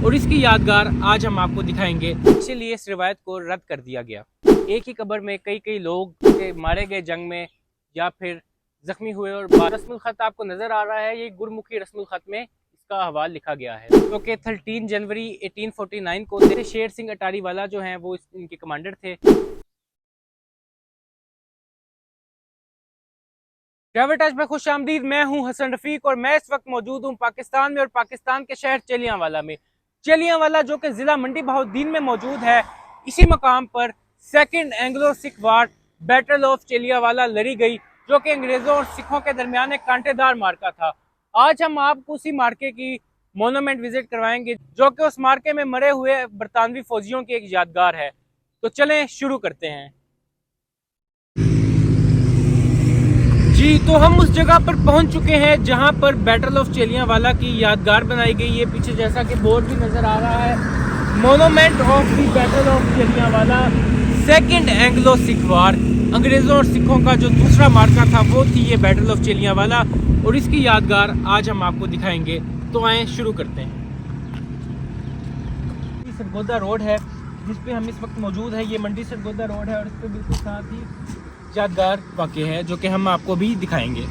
और इसकी यादगार आज हम आपको दिखाएंगे। इसीलिए इस रिवायत को रद्द कर दिया गया। एक ही कब्र में कई कई लोग मारे गए जंग में या फिर जख्मी हुए। और रस्मुल खत आपको नजर आ रहा है, ये गुरमुखी रस्मुल खत में इसका हवाल लिखा गया है, जो कि 13 जनवरी 1849 को शेर सिंह अटारी वाला जो है वो इनके कमांडर थे। ट्रैवल टच में खुश आमदीद। मैं हूं हसन रफीक और मैं इस वक्त मौजूद हूं पाकिस्तान में, और पाकिस्तान के शहर चलियांवाला में। चलियांवाला जो कि जिला मंडी बहाउद्दीन में मौजूद है, इसी मकाम पर second Anglo Sikh war battle of Chillianwala लड़ी गई, जो कि अंग्रेजों और सिखों के दरमियान एक कांटेदार मार्का था। आज हम आपको उसी मार्के की मोनूमेंट विजिट करवाएंगे, जो कि उस मार्के में मरे हुए बरतानवी फौजियों की एक यादगार है। तो चलें शुरू करते हैं। जी, तो हम उस जगह पर पहुंच चुके हैं जहां पर बैटल ऑफ चलियांवाला की यादगार बनाई गई है। पीछे जैसा कि बोर्ड भी नजर आ रहा है, monument of the battle of Chillianwala second Anglo Sikh war. अंग्रेजों और सिखों का जो दूसरा मार्का था वो थी ये बैटल ऑफ चलियांवाला, और इसकी यादगार आज हम आपको दिखाएंगे। तो आए शुरू करते हैं। सरगोदा रोड है जिस पे हम इस वक्त मौजूद है, ये मंडी सरगोदा रोड है, और इस पे बिल्कुल साथ ही यादगार वाक़या है जो कि हम आपको भी दिखाएंगे।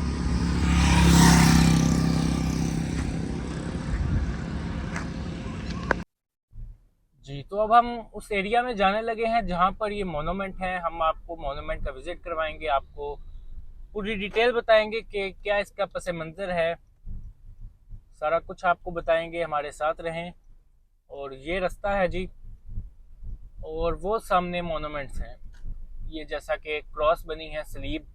जी, तो अब हम उस एरिया में जाने लगे हैं जहां पर ये मोनूमेंट है। हम आपको मोनूमेंट का विजिट करवाएंगे, आपको पूरी डिटेल बताएंगे कि क्या इसका पस मंज़र है, सारा कुछ आपको बताएंगे। हमारे साथ रहें। और ये रास्ता है जी, और वो सामने मोनूमेंट्स हैं। ये जैसा कि एक क्रॉस बनी है सलीब,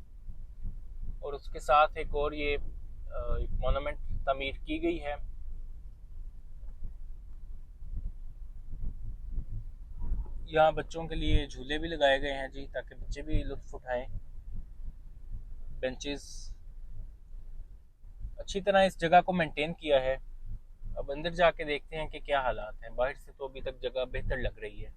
और उसके साथ एक और ये मोनूमेंट तमीर की गई है। यहाँ बच्चों के लिए झूले भी लगाए गए हैं जी, ताकि बच्चे भी लुत्फ उठाएं। बेंचेस अच्छी तरह इस जगह को मेंटेन किया है। अब अंदर जाके देखते हैं कि क्या हालात हैं। बाहर से तो अभी तक जगह बेहतर लग रही है।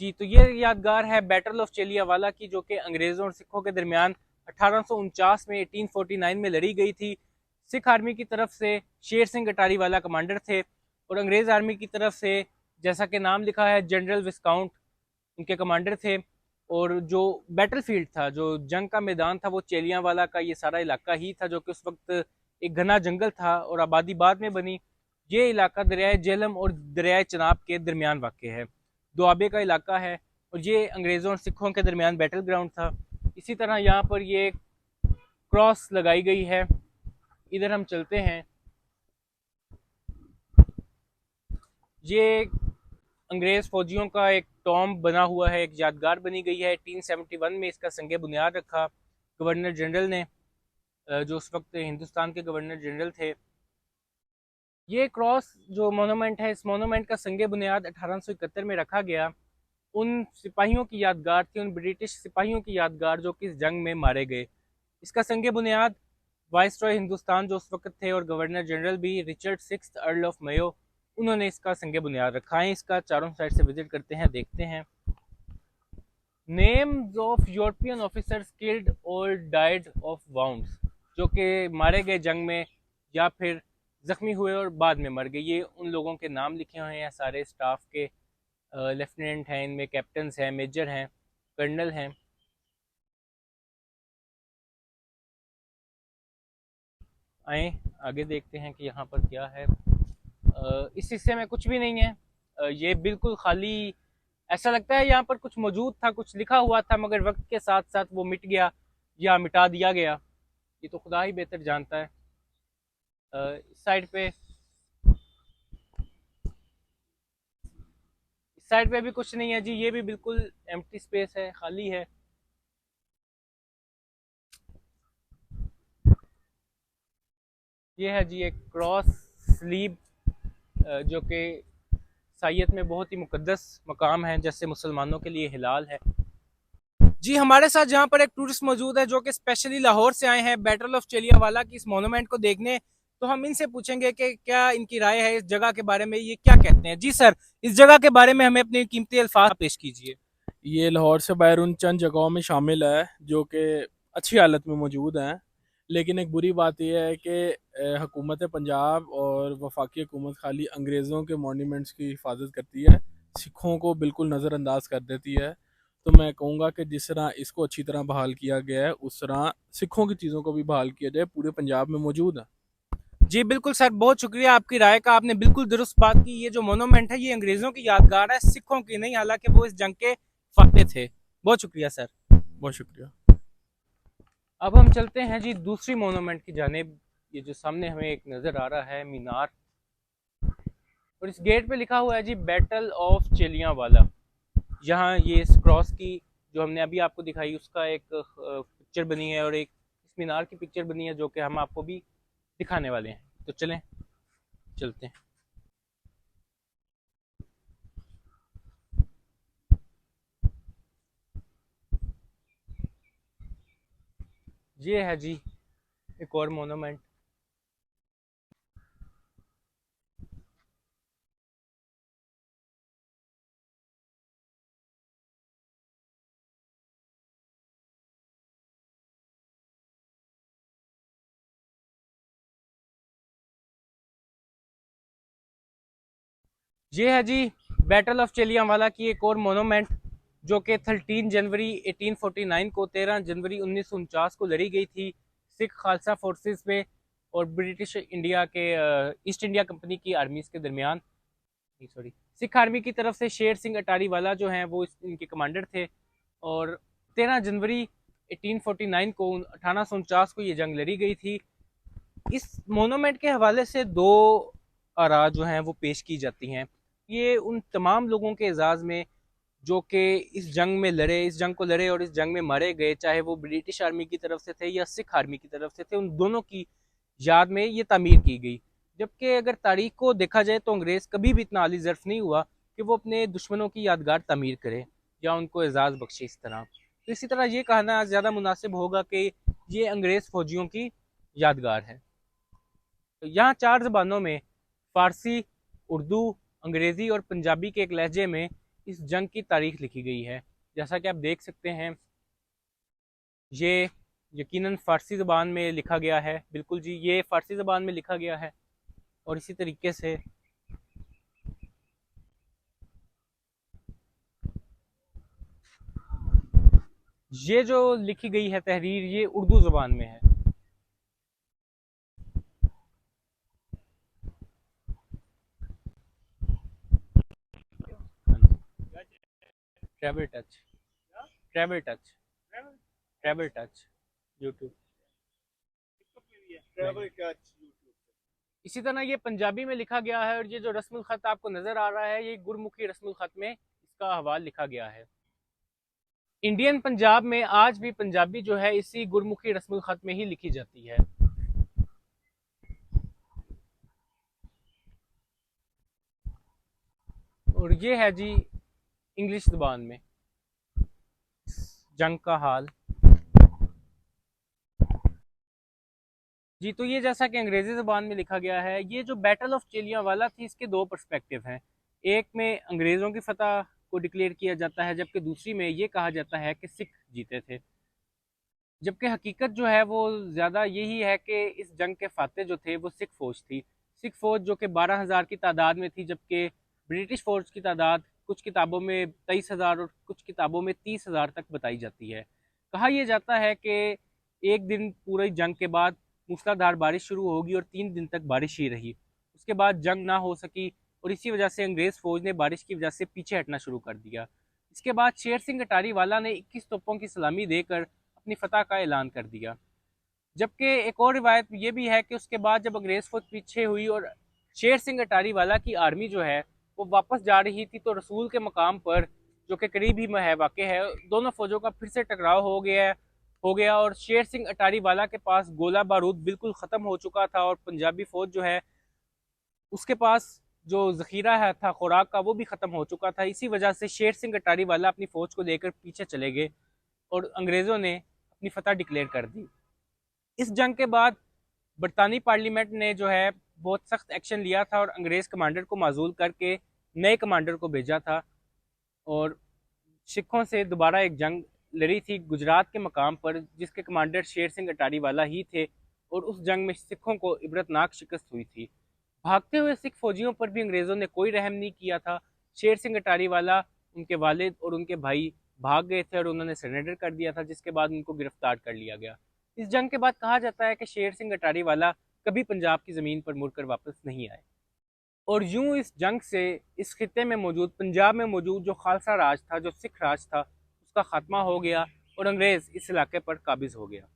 जी, तो ये यादगार है बैटल ऑफ चलियांवाला की, जो कि अंग्रेज़ों और सिखों के दरमियान 1849 में 1849 में लड़ी गई थी। सिख आर्मी की तरफ से शेर सिंह अटारी वाला कमांडर थे, और अंग्रेज़ आर्मी की तरफ से जैसा कि नाम लिखा है जनरल विस्काउंट उनके कमांडर थे। और जो बैटल फील्ड था, जो जंग का मैदान था, वो चलियांवाला का ये सारा इलाका ही था, जो कि उस वक्त एक घना जंगल था और आबादी बाद में बनी। ये इलाका दरियाए जेहलम और दरियाए चनाब के दरमियान वाक़ है, दुआबे का इलाका है, और ये अंग्रेज़ों और सिखों के दरमियान बैटल ग्राउंड था। इसी तरह यहाँ पर ये क्रॉस लगाई गई है। इधर हम चलते हैं। ये अंग्रेज़ फौजियों का एक टॉम्ब बना हुआ है, एक यादगार बनी गई है। 1871 में इसका संग बुनियाद रखा गवर्नर जनरल ने, जो उस वक्त हिंदुस्तान के गवर्नर जनरल थे। ये क्रॉस जो मोनूमेंट है, इस मोनूमेंट का संग बुनियाद 1871 में रखा गया। उन सिपाहियों की यादगार थी, उन ब्रिटिश सिपाहियों की यादगार जो कि इस जंग में मारे गए। इसका संग बुनियाद वाइसरॉय हिंदुस्तान जो उस वक्त थे, और गवर्नर जनरल भी Richard sixth earl of Mayo, उन्होंने इसका संग बुनियाद रखा है। इसका चारों साइड से विजिट करते हैं, देखते हैं। Names of European officers killed और डाइड ऑफ वाउंड्स, जो कि मारे गए जंग में या फिर जख्मी हुए और बाद में मर गए, ये उन लोगों के नाम लिखे हुए हैं। सारे स्टाफ के लेफ्टिनेंट हैं, इनमें कैप्टन्स हैं, मेजर हैं, कर्नल हैं। आए आगे देखते हैं कि यहाँ पर क्या है। इस हिस्से में कुछ भी नहीं है। ये बिल्कुल खाली, ऐसा लगता है यहाँ पर कुछ मौजूद था, कुछ लिखा हुआ था, मगर वक्त के साथ साथ वो मिट गया या मिटा दिया गया, ये तो खुदा ही बेहतर जानता है। इस साइड पे, इस साइड पे भी कुछ नहीं है जी, ये भी बिल्कुल एम्प्टी स्पेस है, खाली है। ये है जी एक क्रॉस स्लीब, जो कि ईसाईयत में बहुत ही मुकद्दस मकाम है, जैसे मुसलमानों के लिए हिलाल है। जी हमारे साथ जहाँ पर एक टूरिस्ट मौजूद है जो कि स्पेशली लाहौर से आए हैं बैटल ऑफ चेलियावाला की इस मोनूमेंट को देखने। तो हम इनसे पूछेंगे कि क्या इनकी राय है इस जगह के बारे में, ये क्या कहते हैं। जी सर, इस जगह के बारे में हमें अपने कीमती अल्फाज पेश कीजिए। ये लाहौर से बाहर उन चंद जगहों में शामिल है जो कि अच्छी हालत में मौजूद हैं। लेकिन एक बुरी बात यह है कि हुकूमत पंजाब और वफाकी हुकूमत खाली अंग्रेज़ों के मॉन्यूमेंट्स की हिफाजत करती है, सिखों को बिल्कुल नज़रअंदाज कर देती है। तो मैं कहूँगा कि जिस तरह इसको अच्छी तरह बहाल किया गया है उस तरह सिखों की चीज़ों को भी बहाल किया जाए, पूरे पंजाब में मौजूद है। जी बिल्कुल सर, बहुत शुक्रिया आपकी राय का, आपने बिल्कुल दुरुस्त बात की। ये जो मोनूमेंट है ये अंग्रेजों की यादगार है, सिखों की नहीं, हालांकि वो इस जंग के फाते थे। बहुत शुक्रिया सर। बहुत शुक्रिया। अब हम चलते हैं जी दूसरी मोनूमेंट की जानिब। ये जो सामने हमें एक नजर आ रहा है मीनार, और इस गेट पे लिखा हुआ है जी बैटल ऑफ चेलियांवाला। यहाँ ये इस क्रॉस की जो हमने अभी आपको दिखाई उसका एक पिक्चर बनी है, और एक इस मीनार की पिक्चर बनी है जो कि हम आपको भी दिखाने वाले हैं। तो चलें, चलते हैं। ये है जी एक और मोनूमेंट। ये है जी बैटल ऑफ चेलियांवाला की एक और मोनूमेंट, जो कि 13 जनवरी 1849 को 13 जनवरी 1949 को लड़ी गई थी सिख खालसा फोर्सेस में और ब्रिटिश इंडिया के ईस्ट इंडिया कंपनी की आर्मीज के दरमियान। सॉरी, सिख आर्मी की तरफ से शेर सिंह अटारी वाला जो हैं वो इनके कमांडर थे। और 13 जनवरी 1849 को 1849 को ये जंग लड़ी गई थी। इस मोनूमेंट के हवाले से दो आरा जो हैं वो पेश की जाती हैं। ये उन तमाम लोगों के एजाज़ में जो कि इस जंग में लड़े, इस जंग को लड़े और इस जंग में मारे गए, चाहे वो ब्रिटिश आर्मी की तरफ से थे या सिख आर्मी की तरफ से थे, उन दोनों की याद में ये तामीर की गई। जबकि अगर तारीख को देखा जाए तो अंग्रेज़ कभी भी इतना आली ज़र्फ नहीं हुआ कि वो अपने दुश्मनों की यादगार तामीर करे या उनको एजाज़ बख्शे इस तरह। तो इसी तरह ये कहना ज़्यादा मुनासिब होगा कि ये अंग्रेज़ फौजियों की यादगार है। तो यहाँ चार ज़बानों में फ़ारसी, उर्दू, अंग्रेज़ी और पंजाबी के एक लहजे में इस जंग की तारीख लिखी गई है। जैसा कि आप देख सकते हैं, ये यकीनन फ़ारसी ज़बान में लिखा गया है। बिल्कुल जी, ये फ़ारसी ज़बान में लिखा गया है। और इसी तरीके से ये जो लिखी गई है तहरीर, ये उर्दू ज़बान में है। Travel touch, travel touch, travel touch YouTube. इसी तरह ये पंजाबी में लिखा गया है, और ये जो रस्मुल ख़त आपको नज़र आ रहा है ये गुरमुखी रस्मुल ख़त में इसका हवाल लिखा गया है। इंडियन पंजाब में आज भी पंजाबी जो है इसी गुरमुखी रस्मुल ख़त में ही लिखी जाती है। और ये है जी इंग्लिश ज़बान में जंग का हाल। जी, तो ये जैसा कि अंग्रेज़ी ज़बान में लिखा गया है, ये जो बैटल ऑफ चिलियांवाला थी इसके दो पर्सपेक्टिव हैं। एक में अंग्रेज़ों की फ़तह को डिक्लेयर किया जाता है, जबकि दूसरी में ये कहा जाता है कि सिख जीते थे। जबकि हकीकत जो है वो ज़्यादा यही है कि इस जंग के फाते जो थे वो सिख फ़ौज थी। सिख फ़ौज जो कि 12,000 की तादाद में थी, जबकि ब्रिटिश फ़ौज की तादाद कुछ किताबों में 23,000 और कुछ किताबों में 30,000 तक बताई जाती है। कहा यह जाता है कि एक दिन पूरी जंग के बाद मूसलाधार बारिश शुरू होगी और 3 दिन तक बारिश ही रही। उसके बाद जंग ना हो सकी और इसी वजह से अंग्रेज़ फ़ौज ने बारिश की वजह से पीछे हटना शुरू कर दिया। इसके बाद शेर सिंह अटारी वाला ने 21 तोपों की सलामी देकर अपनी फतह का ऐलान कर दिया। जबकि एक और रिवायत ये भी है कि उसके बाद जब अंग्रेज फौज पीछे हुई और शेर सिंह अटारी वाला की आर्मी जो है वो वापस जा रही थी, तो रसूल के मकाम पर जो कि करीब ही में है वाक़ है, दोनों फौजों का फिर से टकराव हो गया और शेर सिंह अटारी वाला के पास गोला बारूद बिल्कुल ख़त्म हो चुका था और पंजाबी फ़ौज जो है उसके पास जो ज़ख़ीरा है था खुराक का वो भी ख़त्म हो चुका था। इसी वजह से शेर सिंह अटारी वाला अपनी फ़ौज को लेकर पीछे चले गए। और अंग्रेज़ों ने अपनी फतह डिक्लेयर कर दी। इस जंग के बाद बरतानी पार्लियामेंट ने जो है बहुत सख्त एक्शन लिया था और अंग्रेज़ कमांडर को माजूल करके नए कमांडर को भेजा था और सिखों से दोबारा एक जंग लड़ी थी गुजरात के मकाम पर, जिसके कमांडर शेर सिंह अटारी वाला ही थे और उस जंग में सिखों को इबरतनाक शिकस्त हुई थी। भागते हुए सिख फौजियों पर भी अंग्रेज़ों ने कोई रहम नहीं किया था। शेर सिंह अटारी वाला, उनके वालिद और उनके भाई भाग गए थे और उन्होंने सरेंडर कर दिया था, जिसके बाद उनको गिरफ्तार कर लिया गया। इस जंग के बाद कहा जाता है कि शेर सिंह अटारी वाला कभी पंजाब की ज़मीन पर मुड़कर वापस नहीं आए और यूं इस जंग से इस खिते में मौजूद पंजाब में मौजूद जो खालसा राज था, जो सिख राज था, उसका खात्मा हो गया और अंग्रेज़ इस इलाके पर काबिज हो गया।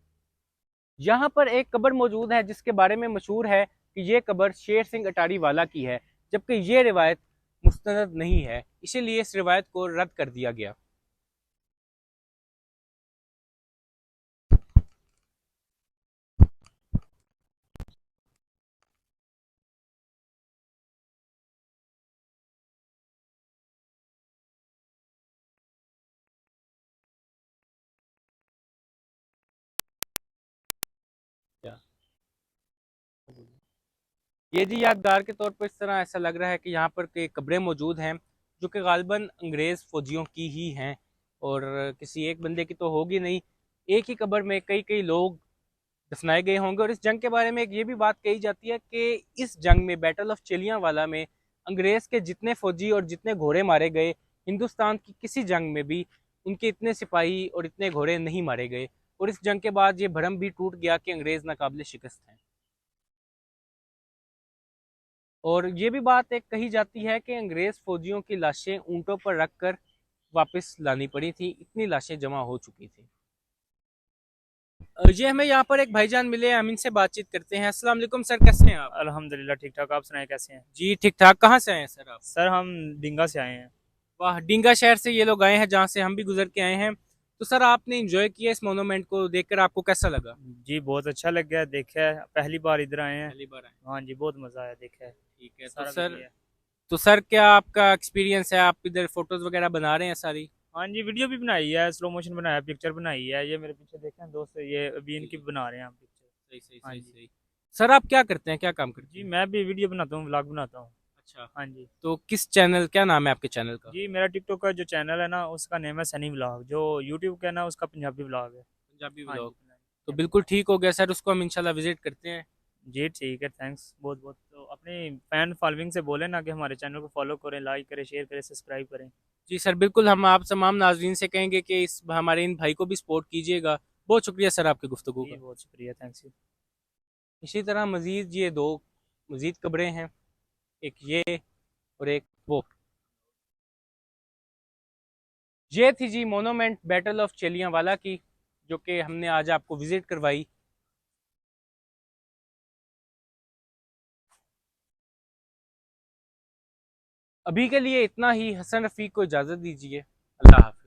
यहाँ पर एक कब्र मौजूद है जिसके बारे में मशहूर है कि ये कब्र शेर सिंह अटारी वाला की है, जबकि ये रिवायत मुस्तनद नहीं है, इसीलिए इस रिवायत को रद्द कर दिया गया। ये जी यादगार के तौर पर इस तरह ऐसा लग रहा है कि यहाँ पर कई कब्रें मौजूद हैं जो कि गालिबन अंग्रेज़ फ़ौजियों की ही हैं और किसी एक बंदे की तो होगी नहीं। एक ही कब्र में कई कई लोग दफनाए गए होंगे और इस जंग के बारे में एक ये भी बात कही जाती है कि इस जंग में, बैटल ऑफ चिलियांवाला में, अंग्रेज़ के जितने फ़ौजी और जितने घोड़े मारे गए, हिंदुस्तान की किसी जंग में भी उनके इतने सिपाही और इतने घोड़े नहीं मारे गए और इस जंग के बाद ये भरम भी टूट गया कि अंग्रेज़ नाकाबिले शिकस्त हैं। और ये भी बात एक कही जाती है कि अंग्रेज़ फ़ौजियों की लाशें ऊँटों पर रख कर वापस लानी पड़ी थी, इतनी लाशें जमा हो चुकी थी। जी हमें यहाँ पर एक भाईजान मिले हैं, हम इनसे बातचीत करते हैं। अस्सलाम वालेकुम सर, कैसे हैं आप? अल्हम्दुलिल्लाह ठीक ठाक। आप सुनाएं कैसे हैं? जी ठीक ठाक। कहाँ से आए हैं सर आप? सर हम डिंगा से आए हैं। वाह, डींगा शहर से ये लोग आए हैं जहाँ से हम भी गुजर के आए हैं। तो सर आपने एंजॉय किया इस मोनूमेंट को देखकर, आपको कैसा लगा? जी बहुत अच्छा लग गया, देखा है पहली बार इधर आए हैं। पहली बार आए? हाँ जी बहुत मज़ा आया, देखा है ठीक है। सारा सर बढ़िया है। तो सर क्या आपका एक्सपीरियंस है, आप इधर फोटोज वगैरह बना रहे हैं सारी? हाँ जी वीडियो भी बनाई है, स्लो मोशन बनाया, पिक्चर बनाई है। ये मेरे पीछे देखें दोस्त, ये अभी जी इनकी जी, बना रहे हैं हम पिक्चर। सही सही हाँ सही जी। सही। सर आप क्या करते हैं, क्या काम करते जी हैं? मैं भी वीडियो बनाता हूँ, व्लॉग बनाता हूँ। अच्छा। हाँ जी। तो किस चैनल, क्या नाम है आपके चैनल का? जी मेरा टिकटॉक का जो चैनल है ना उसका नेम है सनी व्लॉग, जो यूट्यूब का है ना उसका पंजाबी व्लॉग है। पंजाबी हाँ जी व्लॉग। तो पंजाबी बिल्कुल व्लॉग। ठीक हो गया सर, उसको हम इंशाल्लाह विजिट करते हैं। जी ठीक है, थैंक्स बहुत बहुत। तो अपनी फैन फॉलोइंग से बोले ना कि हमारे चैनल को फॉलो करें, लाइक करें, शेयर करें, सब्सक्राइब करें। जी सर बिल्कुल, हम आप तमाम नाजरीन से कहेंगे कि इस हमारे इन भाई को भी सपोर्ट कीजिएगा। बहुत शुक्रिया सर आपकी गुफ्तगू जी का। बहुत शुक्रिया, थैंक्स यू। इसी तरह मज़ीद ये दो मज़ीद कब्रें हैं, एक ये और एक वो। ये थी जी मोनूमेंट बैटल ऑफ चिलियांवाला की, जो कि हमने आज आपको विजिट करवाई। अभी के लिए इतना ही। हसन रफ़ीक को इजाज़त दीजिए। अल्लाह हाफ़िज़।